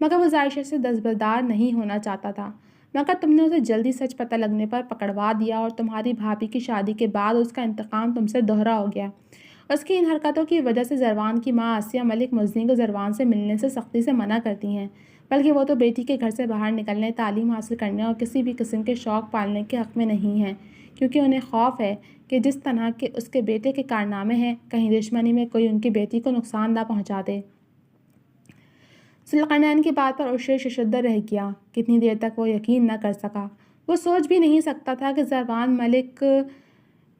مگر وہ عائشہ سے دستبردار نہیں ہونا چاہتا تھا۔ مگر تم نے اسے جلدی سچ پتہ لگنے پر پکڑوا دیا اور تمہاری بھابھی کی شادی کے بعد اس کا انتقام تم سے دوہرا ہو گیا۔ اس کی ان حرکتوں کی وجہ سے زروان کی ماں آسیہ ملک مزنی کو زروان سے ملنے سے سختی سے منع کرتی ہیں، بلکہ وہ تو بیٹی کے گھر سے باہر نکلنے، تعلیم حاصل کرنے اور کسی بھی قسم کے شوق پالنے کے حق میں نہیں ہیں، کیونکہ انہیں خوف ہے کہ جس طرح کے اس کے بیٹے کے کارنامے ہیں، کہیں دشمنی میں کوئی ان کی بیٹی کو نقصان نہ پہنچا دے۔ ذوالقرنین کی بات پر عشیر ششدر رہ گیا۔ کتنی دیر تک وہ یقین نہ کر سکا۔ وہ سوچ بھی نہیں سکتا تھا کہ زروان ملک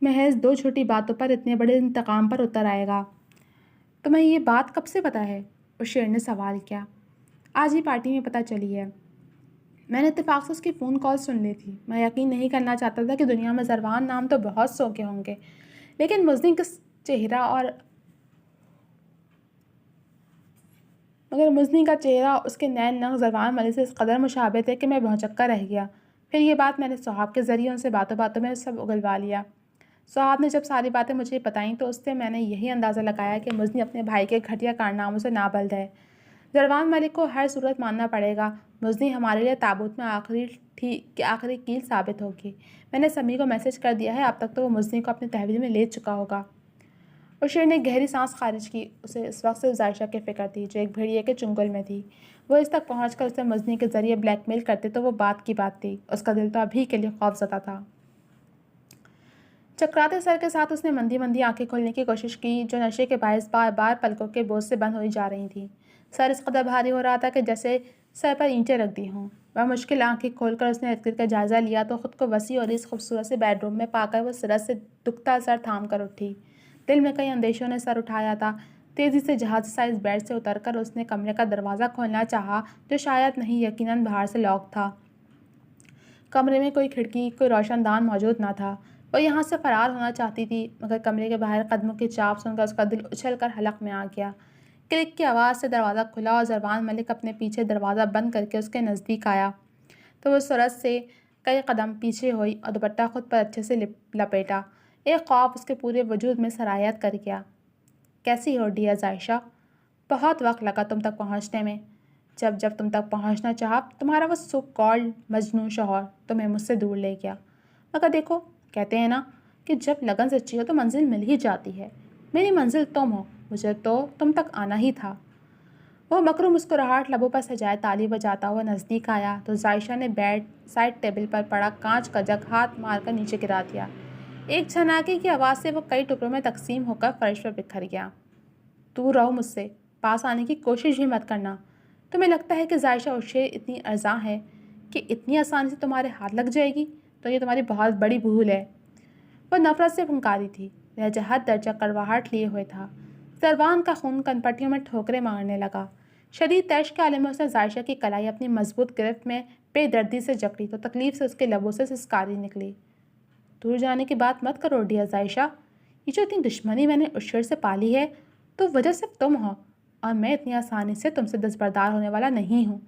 محض 2 چھوٹی باتوں پر اتنے بڑے انتقام پر اتر آئے گا۔ تمہیں یہ بات کب سے پتہ ہے؟ عشیر نے سوال کیا۔ آج ہی پارٹی میں پتہ چلی ہے۔ میں نے اتفاق سے اس کی فون کال سن لی تھی۔ میں یقین نہیں کرنا چاہتا تھا کہ دنیا میں زروان نام تو بہت سو کے ہوں گے، لیکن مزنی کا چہرہ اس کے نین نقش زروان ملک سے اس قدر مشابہ تھے کہ میں بھونچکا رہ گیا۔ پھر یہ بات میں نے صحاب کے ذریعے ان سے باتوں باتوں میں سب اگلوا لیا۔ صحاب نے جب ساری باتیں مجھے بتائیں تو اس سے میں نے یہی اندازہ لگایا کہ مزنی اپنے بھائی کے گھٹیا کارناموں سے نابلد ہے۔ زروان ملک کو ہر صورت ماننا پڑے گا۔ مزنی ہمارے لیے تابوت میں آخری کیل ثابت ہوگی۔ میں نے سمیع کو میسج کر دیا ہے، اب تک تو وہ مزنی کو اپنے تحویل میں لے چکا ہوگا۔ عشیر نے گہری سانس خارج کی۔ اسے اس وقت سے عائشہ کی فکر تھی، جو ایک بھیڑیے کے چنگل میں تھی۔ وہ اس تک پہنچ کر اسے مزنی کے ذریعے بلیک میل کرتے تو وہ بات کی بات تھی۔ اس کا دل تو ابھی کے لیے خوف زدہ تھا۔ چکراتے سر کے ساتھ اس نے مندی مندی آنکھیں کھولنے کی کوشش کی، جو نشے کے باعث بار بار پلکوں کے بوجھ سے بند ہوئی جا رہی تھیں۔ سر اس قدر بھاری ہو رہا تھا کہ جیسے سر پر اینٹیں رکھ دی ہوں۔ وہ مشکل آنکھیں کھول کر اس نے ارد گرد کا جائزہ لیا تو خود کو وسیع اور اس خوبصورت سے بیڈ روم میں پا کر وہ سرت سے دکھتا سر تھام کر اٹھی۔ دل میں کئی اندیشوں نے سر اٹھایا تھا۔ تیزی سے جہاز سائز بیڈ سے اتر کر اس نے کمرے کا دروازہ کھولنا چاہا، جو شاید نہیں یقیناً باہر سے لاک تھا۔ کمرے میں کوئی کھڑکی، کوئی روشن دان موجود نہ تھا۔ وہ یہاں سے فرار ہونا چاہتی تھی، مگر کمرے کے باہر قدموں کی چاپ سن کر اس کا دل اچھل کر حلق میں آ گیا۔ کلک کی آواز سے دروازہ کھلا اور زروان ملک اپنے پیچھے دروازہ بند کر کے اس کے نزدیک آیا تو وہ سرت سے کئی قدم پیچھے ہوئی اور دوپٹہ خود پر اچھے سے لپیٹا۔ ایک خوف اس کے پورے وجود میں سرایت کر گیا۔ کیسی ہو ڈیئر عائشہ؟ بہت وقت لگا تم تک پہنچنے میں۔ جب تم تک پہنچنا چاہا، تمہارا وہ سو کالڈ مجنون شوہر تمہیں مجھ سے دور لے گیا۔ مگر دیکھو، کہتے ہیں نا کہ جب لگن سچی ہو تو منزل مل ہی جاتی ہے۔ میری منزل تم ہو، مجھے تو تم تک آنا ہی تھا۔ وہ مکرو مسکراہٹ لبوں پر سجائے تالی بجاتا ہوا نزدیک آیا تو عائشہ نے بیڈ سائڈ ٹیبل پر پڑا کانچ کا جگ ہاتھ مار کر نیچے گرا دیا۔ ایک چھناکے کی آواز سے وہ کئی ٹکڑوں میں تقسیم ہو کر فرش پر بکھر گیا۔ دور رہو مجھ سے، پاس آنے کی کوشش بھی مت کرنا۔ تمہیں لگتا ہے کہ عائشہ عشیر اتنی ارزاں ہے کہ اتنی آسانی سے تمہارے ہاتھ لگ جائے گی؟ تو یہ تمہاری بہت بڑی بھول ہے۔ وہ نفرت سے پھنکاری تھی، لہجہ حد درجہ کڑواہٹ لیے ہوئے تھا۔ زروان کا خون کنپٹیوں میں ٹھوکریں مارنے لگا۔ شدید تیش کے عالم میں اس نے عائشہ کی کلائی اپنی مضبوط گرفت میں بے دردی سے جکڑی تو تکلیف سے اس کے لبوں سے سسکاری نکلی۔ دور جانے کی بات مت کرو ڈیئر عائشہ۔ یہ جو اتنی دشمنی میں نے عشیر سے پالی ہے تو وجہ صرف تم ہو، اور میں اتنی آسانی سے تم سے دستبردار ہونے والا نہیں ہوں۔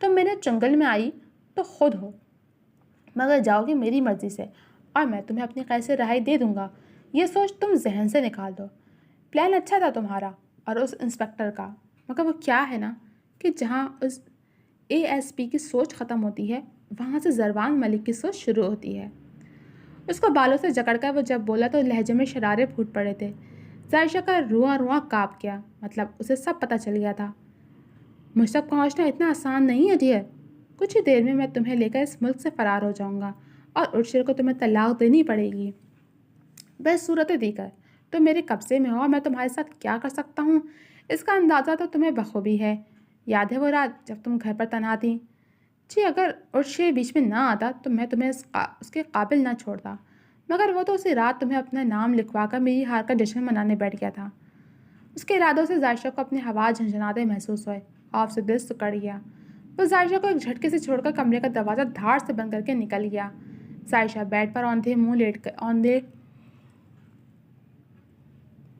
تم میرے چنگل میں آئی تو خود ہو، مگر جاؤ گی میری مرضی سے، اور میں تمہیں اپنی قید سے رہائی دے دوں گا۔ یہ سوچ تم ذہن سے نکال دو۔ پلان اچھا تھا تمہارا اور اس انسپکٹر کا، مگر وہ کیا ہے نا کہ جہاں اس ASP کی سوچ ختم ہوتی ہے، وہاں سے زروان ملک کی سوچ شروع ہوتی ہے۔ اس کو بالوں سے جکڑ کر وہ جب بولا تو لہجے میں شرارے پھوٹ پڑے تھے۔ عائشہ کا رواں کانپ گیا، مطلب اسے سب پتہ چل گیا تھا۔ مجھ تک پہنچنا اتنا آسان نہیں ہے ڈیئر۔ کچھ ہی دیر میں تمہیں لے کر اس ملک سے فرار ہو جاؤں گا اور عشیر کو تمہیں طلاق دینی پڑے گی۔ بس صورت دیگر تم میرے قبضے میں ہو اور میں تمہارے ساتھ کیا کر سکتا ہوں اس کا اندازہ تو تمہیں بخوبی ہے۔ یاد ہے وہ رات جب تم گھر پر تنہا تھی؟ جی، اگر عشیر بیچ میں نہ آتا تو میں تمہیں اس کے قابل نہ چھوڑتا، مگر وہ تو اسی رات تمہیں اپنا نام لکھوا کر میری ہار کا جشن منانے بیٹھ گیا تھا۔ اس کے ارادوں سے عائشہ کو اپنے ہوا جھنجھناتے محسوس ہوئے۔ خوف سے دل سکڑ گیا۔ وہ عائشہ کو ایک جھٹکے سے چھوڑ کر کمرے کا دروازہ دھاڑ سے بند کر کے نکل گیا۔ عائشہ بیڈ پر اوندھے منہ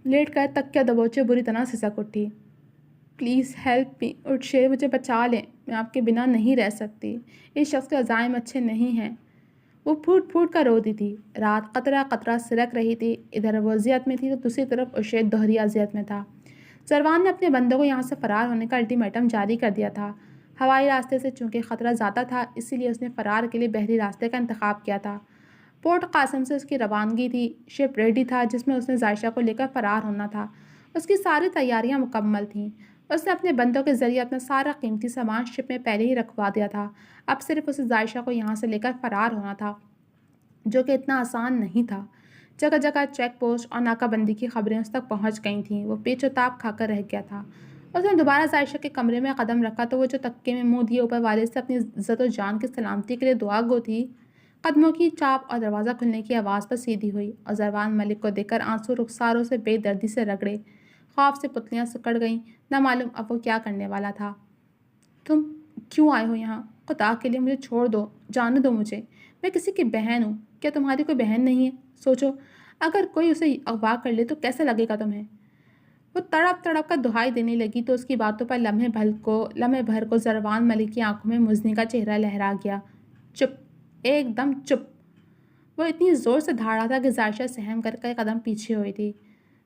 لیٹ کر تکیہ دبوچے بری طرح سسک اٹھی۔ پلیز ہیلپ می، عشیر مجھے بچا لیں، میں آپ کے بنا نہیں رہ سکتی۔ اس شخص کے عزائم اچھے نہیں ہیں۔ وہ پھوٹ پھوٹ کر روتی تھی۔ رات قطرہ قطرہ سرک رہی تھی۔ ادھر وہ اذیت میں تھی تو دوسری طرف عشیر دوہری اذیت میں تھا۔ زروان نے اپنے بندوں کو یہاں سے فرار ہونے کا الٹیمیٹم جاری کر دیا تھا، ہوائی راستے سے چونکہ خطرہ زیادہ تھا، اسی لیے اس نے فرار کے لیے بحری راستے کا انتخاب کیا تھا۔ پورٹ قاسم سے اس کی روانگی تھی، شپ ریڈی تھا جس میں اس نے عائشہ کو لے کر فرار ہونا تھا۔ اس کی ساری تیاریاں مکمل تھیں۔ اس نے اپنے بندوں کے ذریعے اپنا سارا قیمتی سامان شپ میں پہلے ہی رکھوا دیا تھا۔ اب صرف اسے عائشہ کو یہاں سے لے کر فرار ہونا تھا، جو کہ اتنا آسان نہیں تھا۔ جگہ جگہ چیک پوسٹ اور ناکہ بندی کی خبریں اس تک پہنچ گئی تھیں۔ وہ پیچ و تاب کھا کر رہ گیا تھا۔ اس نے دوبارہ عائشہ کے کمرے میں قدم رکھا تو وہ جو تکے میں منہ دیے اوپر والے سے اپنی عزت و جان کی سلامتی کے لیے دعا گو تھی۔ قدموں کی چاپ اور دروازہ کھلنے کی آواز پر سیدھی ہوئی اور زروان ملک کو دیکھ کر آنسو رخساروں سے بے دردی سے رگڑے۔ خوف سے پتلیاں سکڑ گئیں، نہ معلوم اب وہ کیا کرنے والا تھا۔ تم کیوں آئے ہو یہاں؟ خدا کے لیے مجھے چھوڑ دو، جانے دو مجھے، میں کسی کی بہن ہوں۔ کیا تمہاری کوئی بہن نہیں ہے؟ سوچو، اگر کوئی اسے اغوا کر لے تو کیسا لگے گا تمہیں؟ وہ تڑپ تڑپ کر دہائی دینے لگی تو اس کی باتوں پر لمحے بھر کو زروان ملک کی آنکھوں میں مزنی کا چہرہ لہرا گیا۔ چپ، ایک دم چپ۔ وہ اتنی زور سے دھاڑا تھا کہ عائشہ سہم کر کے قدم پیچھے ہوئی تھی۔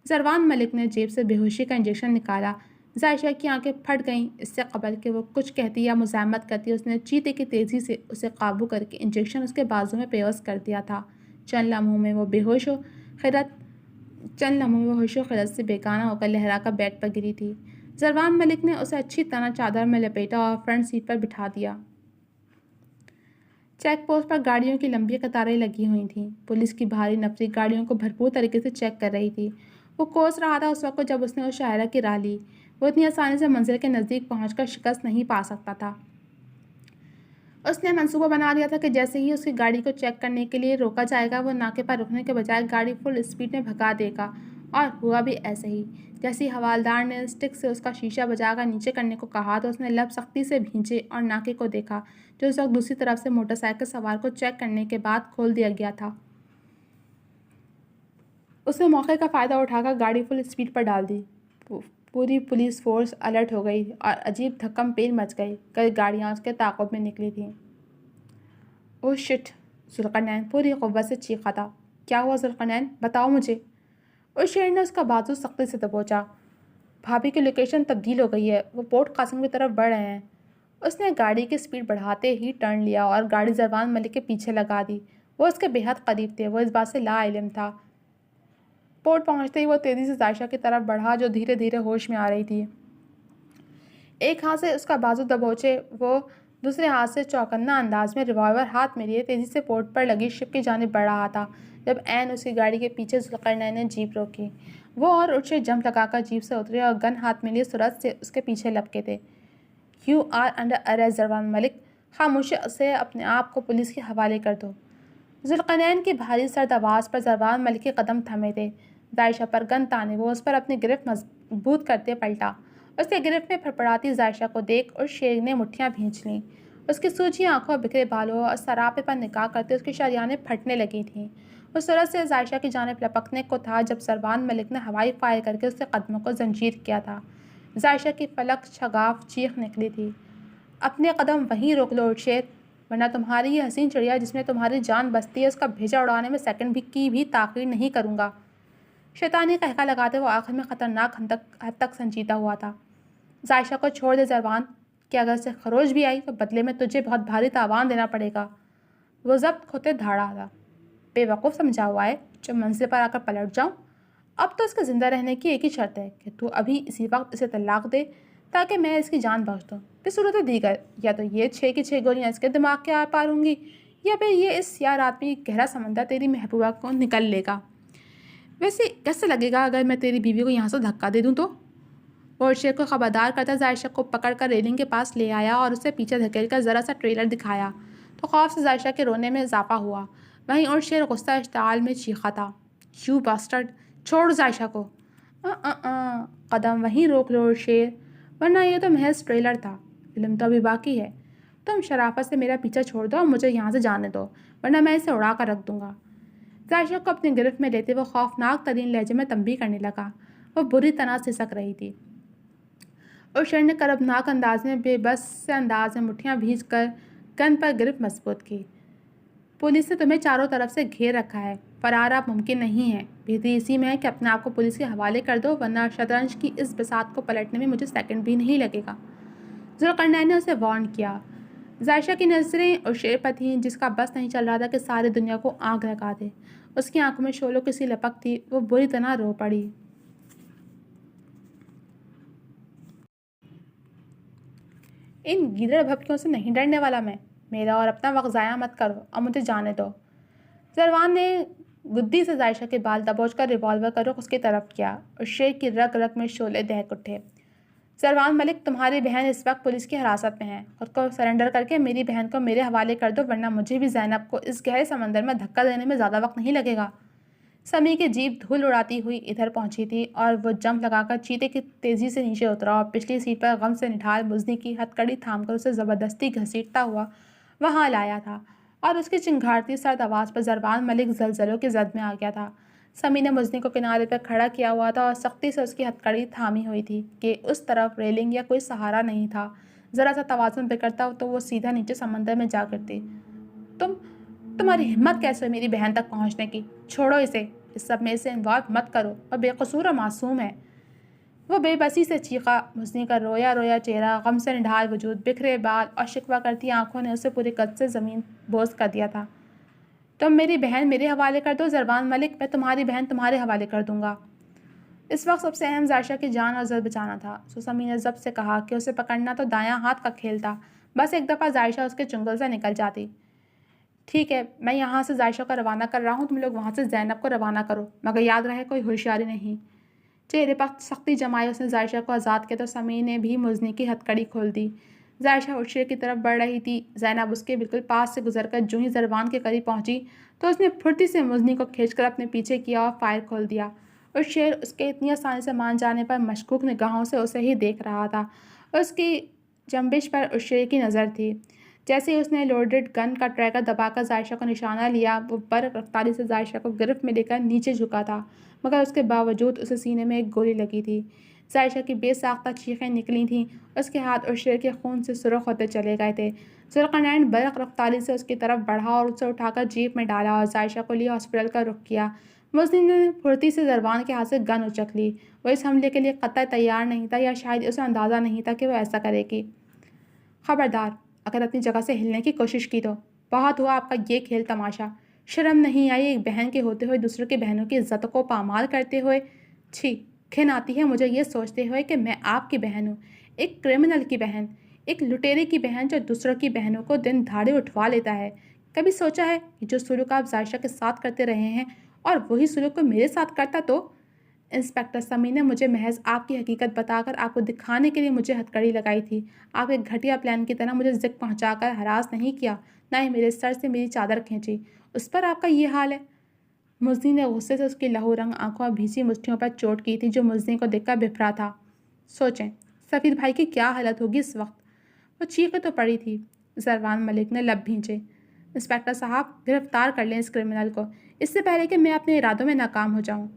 زروان ملک نے جیب سے بے ہوشی کا انجیکشن نکالا۔ عائشہ کی آنکھیں پھٹ گئیں۔ اس سے قبل کہ وہ کچھ کہتی یا مزاحمت کرتی، اس نے چیتے کی تیزی سے اسے قابو کر کے انجیکشن اس کے بازو میں پیوست کر دیا تھا۔ چند لمحوں میں وہ ہوش و خرد سے بیگانہ ہو کر لہرا کر بیڈ پر گری تھی۔ زروان ملک نے اسے اچھی طرح چادر میں لپیٹا اور فرنٹ سیٹ پر بٹھا دیا۔ چیک پوسٹ پر گاڑیوں کی لمبی قطاریں لگی ہوئی تھیں۔ پولیس کی بھاری نفری گاڑیوں کو بھرپور طریقے سے چیک کر رہی تھی۔ وہ کوس رہا تھا اس وقت جب اس نے اس شاعرہ کی راہ لی۔ وہ اتنی آسانی سے منزل کے نزدیک پہنچ کر شکست نہیں پا سکتا تھا۔ اس نے منصوبہ بنا لیا تھا کہ جیسے ہی اس کی گاڑی کو چیک کرنے کے لیے روکا جائے گا، وہ ناکے پر رکنے کے بجائے گاڑی فل اسپیڈ میں بھگا دے گا، اور ہوا بھی ایسے ہی۔ جیسے ہی حوالدار نے اسٹک سے اس کا شیشہ بجا کر نیچے کرنے کو کہا تو اس نے لب سختی سے بھینچے اور ناکے کو دیکھا، جو اس وقت دوسری طرف سے موٹر سائیکل سوار کو چیک کرنے کے بعد کھول دیا گیا تھا۔ اس نے موقع کا فائدہ اٹھا کر گاڑی فل اسپیڈ پر ڈال دی۔ پوری پولیس فورس الرٹ ہو گئی اور عجیب دھکم پیر مچ گئی۔ کئی گاڑیاں اس کے تعاقب میں نکلی تھیں۔ اوہ شٹ! ذوالقرنین پوری قوت سے چیخا تھا۔ کیا ہوا ذوالقرنین؟ بتاؤ مجھے۔ اس شیر نے اس کا بازو سختی سے دبوچا۔ بھابھی کی لوکیشن تبدیل ہو گئی ہے، وہ پورٹ قاسم کی طرف بڑھ رہے ہیں۔ اس نے گاڑی کی سپیڈ بڑھاتے ہی ٹرن لیا اور گاڑی زروان ملک کے پیچھے لگا دی۔ وہ اس کے بے حد قریب تھے، وہ اس بات سے لا علم تھا۔ پورٹ پہنچتے ہی وہ تیزی سے عائشہ کی طرف بڑھا جو دھیرے دھیرے ہوش میں آ رہی تھی۔ ایک ہاتھ سے اس کا بازو دبوچے وہ دوسرے ہاتھ سے چوکنا انداز میں ریوالور ہاتھ میں لیے تیزی سے پورٹ پر لگی شپ کی جانب بڑھ رہا تھا، جب عین اس کی گاڑی کے پیچھے ذوالقرنین نے جیپ روکی۔ وہ اور ارچے جمپ لگا کر جیپ سے اترے اور گن ہاتھ میں لیے سرعت سے اس کے پیچھے لپکے تھے۔ یو آر انڈر اریسٹ زروان ملک، خاموشی سے اپنے آپ کو پولیس کے حوالے کر دو۔ ذوالقرنین کی بھاری سرد آواز پر زروان ملک کے قدم تھمے تھے۔ عائشہ پر گن تانے وہ اس پر اپنی گرفت مضبوط کرتے پلٹا۔ اس کے گرفت میں پھڑپڑاتی عائشہ کو دیکھ اور شیر نے مٹھیاں بھینچ لیں۔ اس کی سوجی آنکھوں اور بکھرے بالوں اور سراپے پر نگاہ کرتے اس کی شریانیں پھٹنے لگی تھیں۔ وہ سرعت سے عائشہ کی جانب لپکنے کو تھا جب زروان ملک نے ہوائی فائر کر کے اس کے قدموں کو زنجیر کیا تھا۔ عائشہ کی فلک شگاف چیخ نکلی تھی۔ اپنے قدم وہیں روک لو شیر، ورنہ تمہاری یہ حسین چڑیا جس میں تمہاری جان بستی ہے، اس کا بھیجا اڑانے میں سیکنڈ کی بھی تاخیر نہیں کروں گا۔ شیطانی قہقہ لگاتے وہ آخر میں خطرناک حد تک سنجیدہ ہوا تھا۔ عائشہ کو چھوڑ دے زروان، کہ اگر سے خروش بھی آئی تو بدلے میں تجھے بہت بھاری تاوان دینا پڑے گا۔ وہ ضبط کھوتے دھاڑا تھا۔ بے وقوف سمجھا ہوا ہے جو منزل پر آ کر پلٹ جاؤں؟ اب تو اس کے زندہ رہنے کی ایک ہی شرط ہے کہ تو ابھی اسی وقت اسے طلاق دے تاکہ میں اس کی جان بخش دوں۔ بصورت دیگر یا تو یہ 6 کی 6 گولیاں اس کے دماغ کے آر پار ہوں گی، یا پھر یہ اس سیاہ رات میں گہرا سمندر تیری محبوبہ کو نکل لے گا۔ ویسے کیسے لگے گا اگر میں تیری بیوی کو یہاں سے دھکا دے دوں تو؟ وہ شیر کو خبردار کرتا عائشہ کو پکڑ کر ریلنگ کے پاس لے آیا اور اسے پیچھے دھکیل کر ذرا سا ٹریلر دکھایا تو خوف سے عائشہ کے رونے میں اضافہ ہوا۔ وہیں اور شیر غصہ اشتعال میں چیخا تھا۔ یو باسٹرڈ، چھوڑ عائشہ کو۔ قدم وہیں روک لو شیر، ورنہ یہ تو محض ٹریلر تھا، فلم تو ابھی باقی ہے۔ تم شرافت سے میرا پیچھا چھوڑ دو اور مجھے یہاں سے جانے دو، ورنہ میں اسے اڑا کر رکھ دوں گا۔ عائشہ کو اپنی گرفت میں لیتے وہ خوفناک ترین لہجے میں تنبیہ کرنے لگا۔ وہ بری طرح سسک رہی تھی اور شیر نے کربناک انداز میں بے بس سے انداز میں مٹھیاں بھیج کر گن پر گرفت مضبوط کی۔ پولیس نے تمہیں چاروں طرف سے گھیر رکھا ہے، فرار اب ممکن نہیں ہے۔ بہتری اسی میں ہے کہ اپنے آپ کو پولیس کے حوالے کر دو، ورنہ شطرنج کی اس بساط کو پلٹنے میں مجھے سیکنڈ بھی نہیں لگے گا۔ ذوالقرنین نے اسے وارن کیا۔ ظاہشہ کی نظریں عشیر پر تھیں، جس کا بس نہیں چل رہا تھا کہ ساری دنیا کو آگ لگا دے۔ اس کی آنکھوں میں شعلوں کی سی لپک تھی، وہ بری طرح رو پڑی۔ ان گیدڑ بھپکیوں سے نہیں ڈرنے والا میں، میرا اور اپنا وقت ضائع مت کرو اور مجھے جانے دو۔ زروان نے گدی سے ظاہشہ کے بال دبوچ کر ریوالور کا رخ اس کی طرف کیا اور شیر کی رگ رگ میں شعلے دہک اٹھے۔ زروان ملک، تمہاری بہن اس وقت پولیس کی حراست میں ہے۔ خود کو سرنڈر کر کے میری بہن کو میرے حوالے کر دو، ورنہ مجھے بھی زینب کو اس گہرے سمندر میں دھکا دینے میں زیادہ وقت نہیں لگے گا۔ سمی کی جیپ دھول اڑاتی ہوئی ادھر پہنچی تھی اور وہ جمپ لگا کر چیتے کی تیزی سے نیچے اترا اور پچھلی سیٹ پر غم سے نڈھال مزنی کی ہتھ کڑی تھام کر اسے زبردستی گھسیٹتا ہوا وہاں لایا تھا، اور اس کی چنگھاڑتی سرد آواز پر زروان ملک زلزلوں کی زد میں آ گیا تھا۔ سمی نے مزنی کو کنارے پر کھڑا کیا ہوا تھا اور سختی سے اس کی ہتھ کڑی تھامی ہوئی تھی کہ اس طرف ریلنگ یا کوئی سہارا نہیں تھا۔ ذرا سا توازن بگڑتا تو وہ سیدھا نیچے سمندر میں جا گرتی۔ تمہاری ہمت کیسے ہوئی میری بہن تک پہنچنے کی؟ چھوڑو اسے، اس سب میں اسے انوالو مت کرو، وہ بے قصور اور معصوم ہے۔ وہ بے بسی سے چیخا۔ مزنی کا رویا رویا چہرہ، غم سے نڈھال وجود، بکھرے بال اور شکوہ کرتی آنکھوں نے اسے پورے قد سے زمین بوس کر دیا تھا۔ تم میری بہن میرے حوالے کر دو زروان ملک، میں تمہاری بہن تمہارے حوالے کر دوں گا۔ اس وقت سب سے اہم ظاہشہ کی جان اور عزت بچانا تھا۔ سمی نے ضبط سے کہا کہ اسے پکڑنا تو دایاں ہاتھ کا کھیل تھا، بس ایک دفعہ ظاہشہ اس کے چنگل سے نکل جاتی۔ ٹھیک ہے، میں یہاں سے ظاہشہ کو روانہ کر رہا ہوں، تم لوگ وہاں سے زینب کو روانہ کرو، مگر یاد رہے کوئی ہوشیاری نہیں۔ چہرے پر سختی جمائے اس نے ظاہشہ کو آزاد کیا تو سمی نے بھی مزنی کی ہتھ کڑی کھول دی۔ ظاہشہ عشیر کی طرف بڑھ رہی تھی۔ زینب اس کے بالکل پاس سے گزر کر جو ہی زروان کے قریب پہنچی تو اس نے پھرتی سے مزنی کو کھینچ کر اپنے پیچھے کیا اور فائر کھول دیا۔ عشیر اس کے اتنی آسانی سے مان جانے پر مشکوک نگاہوں سے اسے ہی دیکھ رہا تھا۔ اس کی جنبش پر عشیر کی نظر تھی۔ جیسے ہی اس نے لوڈڈ گن کا ٹریگر دبا کر ظاہشہ کو نشانہ لیا، وہ برق رفتاری سے ظاہشہ کو گرفت میں لے کر نیچے جھکا تھا، مگر اس کے باوجود اسے سینے میں ایک گولی لگی تھی۔ ظاہشہ کی بے ساختہ چیخیں نکلی تھیں، اس کے ہاتھ عشیر کے خون سے سرخ ہوتے چلے گئے تھے۔ ذوالقرنین برق رفتاری سے اس کی طرف بڑھا اور اسے اٹھا کر جیپ میں ڈالا اور ظاہشہ کو لیے ہاسپٹل کا رخ کیا۔ مزنی نے پھرتی سے زروان کے ہاتھ سے گن اچک لی۔ وہ اس حملے کے لیے قطعی تیار نہیں تھا، یا شاید اسے اندازہ نہیں تھا کہ وہ ایسا کرے گی۔ خبردار، اگر اپنی جگہ سے ہلنے کی کوشش کی تو بہت ہوا آپ کا یہ کھیل تماشا۔ شرم نہیں آئی ایک بہن کے ہوتے ہوئے دوسروں کی بہنوں کی عزت کو پامال کرتے ہوئے؟ چھی، گھن آتی ہے مجھے یہ سوچتے ہوئے کہ میں آپ کی بہن ہوں، ایک کرمنل کی بہن، ایک لٹیرے کی بہن جو دوسروں کی بہنوں کو دن دھاڑے اٹھوا لیتا ہے۔ کبھی سوچا ہے کہ جو سلوک آپ ظاہشہ کے ساتھ کرتے رہے ہیں اور وہی سلوک کو میرے ساتھ کرتا تو؟ انسپکٹر سمی نے مجھے محض آپ کی حقیقت بتا کر آپ کو دکھانے کے لیے مجھے ہتھکڑی لگائی تھی۔ آپ ایک گھٹیا پلان کی طرح مجھے زک پہنچا کر ہراس نہیں کیا، نہ ہی میرے سر سے میری چادر کھینچی، اس پر آپ کا یہ حال ہے۔ مزنی نے غصے سے اس کی لہو رنگ آنکھوں اور بھیسی مٹھیوں پر چوٹ کی تھی جو مزنی کو دیکھ کر بفرا تھا۔ سوچیں سفیر بھائی کی کیا حالت ہوگی اس وقت۔ وہ چیخیں تو پڑی تھی۔ زروان ملک نے لب بھینچے۔ انسپکٹر صاحب، گرفتار کر لیں اس کرمنل کو، اس سے پہلے کہ میں اپنے ارادوں میں ناکام ہو جاؤں۔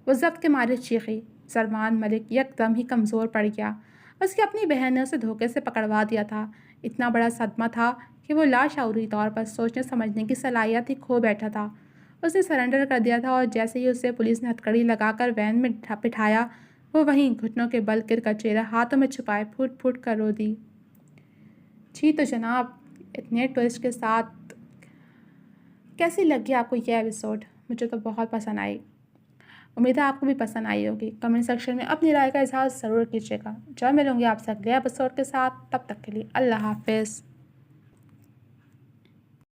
وہ ضبط کے مارے چیخی۔ زروان ملک یک دم ہی کمزور پڑ گیا۔ اس کی اپنی بہن نے اسے دھوکے سے پکڑوا دیا تھا۔ اتنا بڑا صدمہ تھا کہ وہ لاشعوری طور پر سوچنے سمجھنے کی صلاحیت ہی کھو بیٹھا تھا۔ اس نے سرنڈر کر دیا تھا اور جیسے ہی اسے پولیس نے ہتھکڑی لگا کر وین میں بٹھایا، وہ وہیں گھٹنوں کے بل گر کر چہرہ ہاتھوں میں چھپائے پھوٹ پھوٹ کر رو دی۔ جی تو جناب، اتنے ٹوئسٹ کے ساتھ کیسی لگی آپ کو یہ ایپیسوڈ؟ مجھے تو بہت پسند آئی، امید ہے آپ کو بھی پسند آئی ہوگی۔ کمنٹ سیکشن میں اپنی رائے کا اظہار ضرور کیجیے گا۔ جب ملوں گی آپ سے اگلے ایپیسوڈ کے ساتھ، تب تک کے لیے اللہ حافظ۔